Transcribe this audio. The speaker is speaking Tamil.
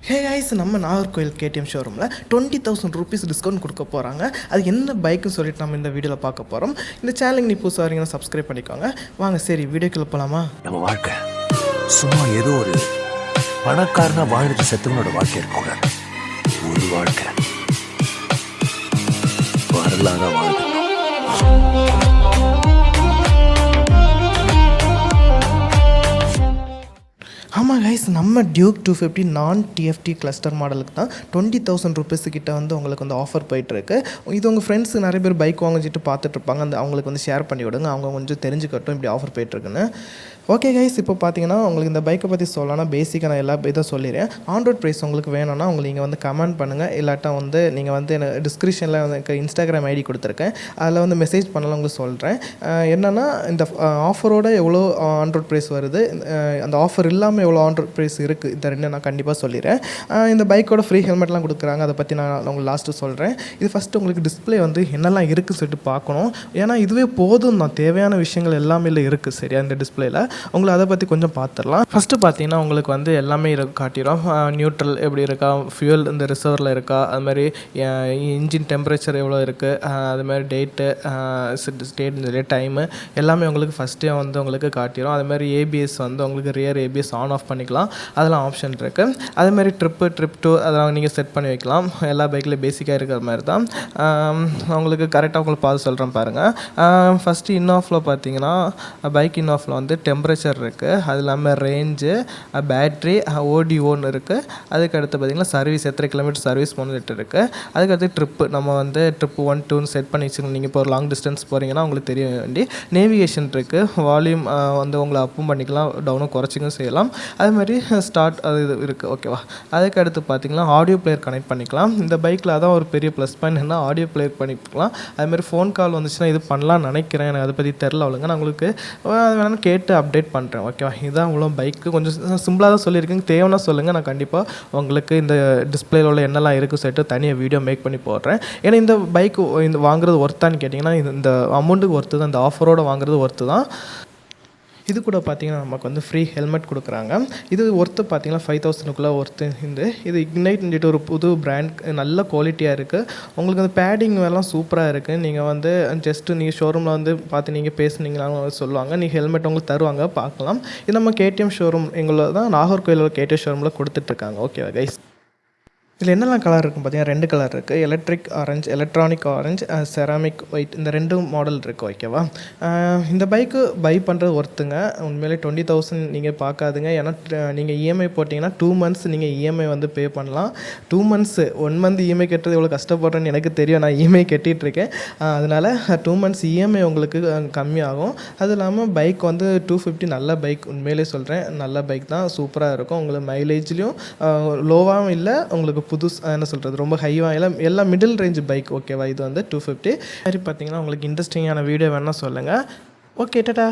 ஹே கைஸ், நம்ம நாகர்கோவில் கேடிஎம் ஷோரூமில் 20,000 ருபீஸ் டிஸ்கவுண்ட் கொடுக்க போகிறாங்க. அது என்ன பைக்குன்னு சொல்லிட்டு நம்ம இந்த வீடியோவில் பார்க்க போகிறோம். இந்த சேனலுக்கு நீ புதுசாக வரீங்கன்னா சப்ஸ்கிரைப் பண்ணிக்கோங்க. வாங்க சரி வீடியோக்குள்ள போகலாமா? நம்ம வாழ்க்கை சும்மா ஏதோ ஒரு பணக்காரனா வாழ்ந்துட்டு செத்தவனோட வாழ்க்கை இருக்கக்கூடாது. ஒரு வாழ்க்கை வரலாறா வாழ்க்கை. ஆமாம் கைஸ், நம்ம டியூக் 250 நான் டிஎஃப்டி கிளஸ்டர் மாடலுக்கு தான் 20,000 ருபீஸுக்கிட்ட வந்து உங்களுக்கு வந்து ஆஃபர் போயிட்டுருக்கு. இது உங்கள் ஃப்ரெண்ட்ஸ் நிறைய பேர் பைக் வாங்கிட்டு பார்த்துட்ருப்பாங்க, அவங்களுக்கு வந்து ஷேர் பண்ணி விடுங்க, அவங்க கொஞ்சம் தெரிஞ்சுக்கட்டும் இப்படி ஆஃபர் போயிட்டுருக்குன்னு. ஓகே கைஸ், இப்போ பார்த்தீங்கன்னா உங்களுக்கு இந்த பைக்கை பற்றி சொல்லலாம்னா பேசிக்காக நான் எல்லா இதை சொல்லிடுறேன். ஆண்ட்ராய்ட் ப்ரைஸ் உங்களுக்கு வேணும்னா உங்களுக்கு நீங்கள் வந்து கமெண்ட் பண்ணுங்கள், இல்லாட்டா வந்து நீங்கள் வந்து எனக்கு டிஸ்கிரிப்ஷனில் எனக்கு இன்ஸ்டாகிராம் ஐடி கொடுத்துருக்கேன், அதில் வந்து மெசேஜ் பண்ணலாம் உங்களுக்கு சொல்கிறேன். என்னென்னா இந்த ஆஃபரோட எவ்வளோ ஆண்ட்ராய்ட் ப்ரைஸ் வருது, அந்த ஆஃபர் இல்லாமல் எவ்வளோ ஆண்ட்ராய்ட் ப்ரைஸ் இருக்குது, இந்த ரெண்டு நான் கண்டிப்பாக சொல்லிடுறேன். இந்த பைக்கோட ஃப்ரீ ஹெல்மெட்லாம் கொடுக்குறாங்க, அதை பற்றி நான் உங்களுக்கு லாஸ்ட்டு சொல்கிறேன். இது ஃபஸ்ட்டு உங்களுக்கு டிஸ்பிளே வந்து என்னெல்லாம் இருக்குதுன்னு சொல்லிட்டு பார்க்கணும். ஏன்னா இதுவே போதும் தான், தேவையான விஷயங்கள் எல்லாமே இல்லை இருக்குது சரியா இந்த டிஸ்பிளேயில். உங்களை அதை பற்றி கொஞ்சம் பார்த்துடலாம். ஃபஸ்ட்டு பார்த்தீங்கன்னா உங்களுக்கு வந்து எல்லாமே காட்டிடும். நியூட்ரல் எப்படி இருக்கா, ஃபியூல் இந்த ரிசர்வில் இருக்கா, அதுமாதிரி இன்ஜின் டெம்பரேச்சர் எவ்வளோ இருக்குது, அதுமாதிரி டேட்டு, ஸ்டேட் டைமு எல்லாமே உங்களுக்கு ஃபஸ்ட்டே வந்து உங்களுக்கு காட்டிடும். அதுமாதிரி ஏபிஎஸ் வந்து உங்களுக்கு ரியர் ஏபிஎஸ் ஆன் ஆஃப் பண்ணிக்கலாம், அதெல்லாம் ஆப்ஷன் இருக்குது. அதுமாதிரி ட்ரிப் 2 அதெல்லாம் நீங்கள் செட் பண்ணி வைக்கலாம். எல்லா பைக்லேயும் பேசிக்காக இருக்கிற மாதிரி தான். உங்களுக்கு கரெக்டாக உங்களுக்கு பார்த்து சொல்கிறேன் பாருங்கள். ஃபஸ்ட்டு இன்ஆஃபில் பார்த்தீங்கன்னா பைக் இன்ஆஃபில் வந்து டெம்பரேச்சர் இருக்குது, அது இல்லாமல் ரேஞ்சு, பேட்ரி, ஓடிஓன்னு இருக்குது. அதுக்கடுத்து பார்த்திங்கன்னா சர்வீஸ் எத்தனை கிலோமீட்டர் சர்வீஸ் பண்ணிட்டு இருக்குது. அதுக்கடுத்து ட்ரிப்பு நம்ம வந்து ட்ரிப்பு 1 2 செட் பண்ணி வச்சுக்கணும். நீங்கள் இப்போ ஒரு லாங் டிஸ்டன்ஸ் போகிறீங்கன்னா உங்களுக்கு தெரிய வேண்டி நேவிகேஷன் இருக்குது, வால்யூம் வந்து உங்களை அப்பும் பண்ணிக்கலாம், டவுனும் குறைச்சிக்கும் செய்யலாம். அதுமாதிரி ஸ்டார்ட் அது இது இருக்குது ஓகேவா. அதுக்கடுத்து பார்த்திங்கன்னா ஆடியோ பிளேயர் கனெக்ட் பண்ணிக்கலாம். இந்த பைக்கில் அதான் ஒரு பெரிய ப்ளஸ் பாயிண்ட் என்ன, ஆடியோ பிளேயர் பண்ணிக்கலாம். அதுமாதிரி ஃபோன் கால் வந்துச்சுன்னா இது பண்ணலாம்னு நினைக்கிறேன், எனக்கு அதை பற்றி தெரில அவ்வளோங்க. நான் உங்களுக்கு வேணாலும் கேட்டு அப்டேட் பண்ணுறேன் ஓகேவா. இதுதான் இவ்வளோ பைக்கு கொஞ்சம் சிம்பிளாக தான் சொல்லியிருக்கேன், தேவைன்னா சொல்லுங்கள், நான் கண்டிப்பாக உங்களுக்கு இந்த டிஸ்பிளேல உள்ள என்னெல்லாம் இருக்குது சொல்லிட்டு தனியாக வீடியோ மேக் பண்ணி போடுறேன். ஏன்னா இந்த பைக்கு இந்த வாங்குறது ஒர்த்தான்னு கேட்டிங்கன்னா இந்த அமௌண்ட்டுக்கு ஒர்த்து தான், இந்த ஆஃபரோடு வாங்குறது ஒர்த்து தான். இது கூட பார்த்திங்கன்னா நமக்கு வந்து ஃப்ரீ ஹெல்மெட் கொடுக்குறாங்க. இது ஒர்த்து பார்த்திங்கன்னா 5,000க்குள்ளே ஒர்த்து. இது இக்னைட் ஒரு புது பிராண்ட், நல்ல குவாலிட்டியாக இருக்குது. உங்களுக்கு அந்த பேடிங் எல்லாம் சூப்பராக இருக்குது. நீங்கள் வந்து ஜஸ்ட்டு நீங்கள் ஷோரூமில் வந்து பார்த்து நீங்கள் பேசுனீங்களான்னு சொல்லுவாங்க, நீங்கள் ஹெல்மெட் உங்களுக்கு தருவாங்க, பார்க்கலாம். இது நம்ம கேடிஎம் ஷோரூம் எங்களை தான் நாகர்கோவில் கேடிஎம் ஷோரூமில் கொடுத்துட்ருக்காங்க ஓகேவா கைஸ். இதில் என்னெல்லாம் கலர் இருக்குன்னு பார்த்தீங்கன்னா 2 கலர் இருக்குது, எலக்ட்ரானிக் ஆரஞ்சு, செராமிக் ஒயிட், இந்த 2 மாடல் இருக்குது ஓகேவா. இந்த பைக்கு பை பண்ணுறது ஒர்த்துங்க. உண்மையிலே 20,000 நீங்கள் பார்க்காதுங்க. ஏன்னா நீங்கள் இஎம்ஐ போட்டிங்கன்னா 2 months நீங்கள் இஎம்ஐ வந்து பே பண்ணலாம். 2 months 1 month இஎம்ஐ கட்டுறது எவ்வளோ கஷ்டப்படுறேன்னு எனக்கு தெரியும், நான் இஎம்ஐ கட்டிகிட்ருக்கேன். அதனால் 2 months இஎம்ஐ உங்களுக்கு கம்மியாகும். அது இல்லாமல் பைக் வந்து 250 நல்ல பைக், உண்மையிலே சொல்கிறேன் நல்ல பைக் தான், சூப்பராக இருக்கும். உங்களுக்கு மைலேஜ்லேயும் லோவாகவும் இல்லை, உங்களுக்கு என்ன சொல்கிறது ரொம்ப ஹைவாக எல்லாம் மிடில் ரேஞ்ச் பைக் ஓகேவா. இது வந்து 250 மாதிரி பார்த்தீங்கன்னா உங்களுக்கு இன்ட்ரெஸ்டிங்கான வீடியோ வேணால் சொல்லுங்கள். ஓகே டாடா.